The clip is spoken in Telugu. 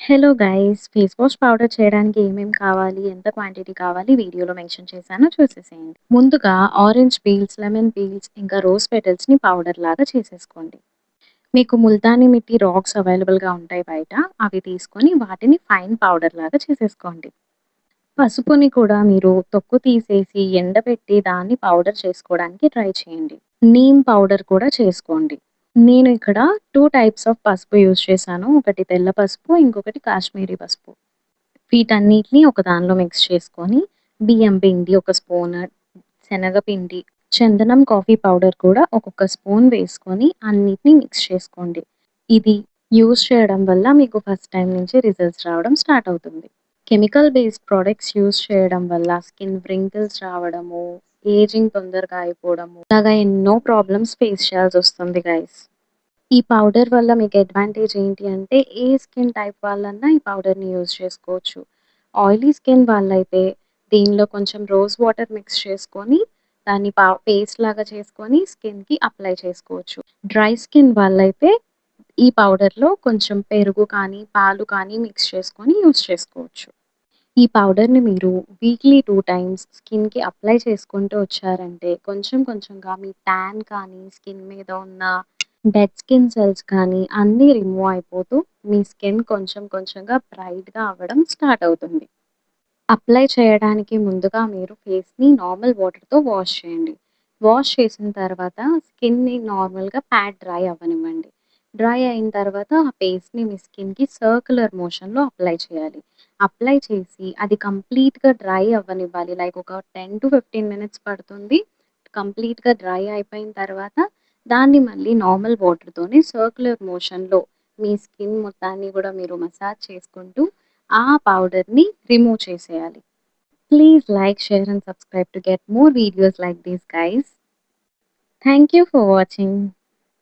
Hello guys! Face wash powder చేయడానికి ఏమేం కావాలి? ఎంత క్వాంటిటీ కావాలి? వీడియోలో మెన్షన్ చేశాను చూసేసేయండి. ముందుగా ఆరెంజ్ పీల్స్, లెమన్ పీల్స్ ఇంకా రోజ్ పెటల్స్‌ని పౌడర్ లాగా చేసేసుకోండి. మీకు ముల్తానీ మిట్టి రాక్స్ అవైలబుల్‌గా ఉంటాయి బయట. అవి తీసుకొని వాటిని ఫైన్ పౌడర్ లాగా చేసేసుకోండి. పసుపుని కూడా మీరు తొక్కు తీసేసి ఎండబెట్టి దాన్ని పౌడర్ చేసుకోవడానికి ట్రై చేయండి. నీమ్ పౌడర్ కూడా చేసుకోండి. నేను ఇక్కడ 2 టైప్స్ ఆఫ్ పసుపు యూజ్ చేశాను. ఒకటి తెల్ల పసుపు, ఇంకొకటి కాశ్మీరీ పసుపు. వీటన్నిటిని ఒక దానిలో మిక్స్ చేసుకొని, బియ్యం పిండి ఒక స్పూను, శనగపిండి, చందనం కాఫీ పౌడర్ కూడా ఒక్కొక్క స్పూన్ వేసుకొని అన్నిటిని మిక్స్ చేసుకోండి. ఇది యూజ్ చేయడం వల్ల మీకు ఫస్ట్ టైమ్ నుంచి రిజల్ట్స్ రావడం స్టార్ట్ అవుతుంది. కెమికల్ బేస్డ్ ప్రొడక్ట్స్ యూజ్ చేయడం వల్ల స్కిన్ వ్రింకిల్స్ రావడము, ఏజింగ్ తొందరగా అయిపోవడము, ఇలాగా ఎన్నో ప్రాబ్లమ్స్ ఫేస్ చేయాల్సొస్తుంది గైస్. ఈ పౌడర్ వల్ల మీకు అడ్వాంటేజ్ ఏంటి అంటే, ఏ స్కిన్ టైప్ వాళ్ళన్నా ఈ పౌడర్‌ని యూజ్ చేసుకోవచ్చు. ఆయిలీ స్కిన్ వాళ్ళైతే దీనిలో కొంచెం రోజ్ వాటర్ మిక్స్ చేసుకొని, దాన్ని పేస్ట్ లాగా చేసుకొని స్కిన్‌కి అప్లై చేసుకోవచ్చు. డ్రై స్కిన్ వాళ్ళైతే ఈ పౌడర్‌లో కొంచెం పెరుగు కానీ, పాలు కానీ మిక్స్ చేసుకొని యూజ్ చేసుకోవచ్చు. ఈ పౌడర్‌ని మీరు వీక్లీ 2 టైమ్స్ స్కిన్‌కి అప్లై చేసుకుంటూ వచ్చారంటే, కొంచెం కొంచెంగా మీ టాన్ కానీ, స్కిన్ మీద ఉన్న డెడ్ స్కిన్ సెల్స్ కానీ అన్నీ రిమూవ్ అయిపోతూ, మీ స్కిన్ కొంచెం కొంచెంగా బ్రైట్‌గా అవ్వడం స్టార్ట్ అవుతుంది. అప్లై చేయడానికి ముందుగా మీరు ఫేస్‌ని నార్మల్ వాటర్‌తో వాష్ చేయండి. వాష్ చేసిన తర్వాత స్కిన్‌ని నార్మల్‌గా డ్రై అవ్వనివ్వండి. డ్రై అయిన తర్వాత ఆ పేస్ట్‌ని మీ స్కిన్‌కి సర్క్యులర్ మోషన్‌లో అప్లై చేయాలి. అప్లై చేసి అది కంప్లీట్‌గా డ్రై అవ్వనివ్వాలి. లైక్ ఒక 10-15 మినిట్స్ పడుతుంది. కంప్లీట్‌గా డ్రై అయిపోయిన తర్వాత దాన్ని మళ్ళీ నార్మల్ వాటర్‌తోని సర్క్యులర్ మోషన్‌లో మీ స్కిన్ మొత్తాన్ని గూడా మీరు మసాజ్ చేసుకుంటూ ఆ పౌడర్‌ని రిమూవ్ చేసేయాలి. Please like, share and subscribe to get more videos like these guys. Thank you for watching.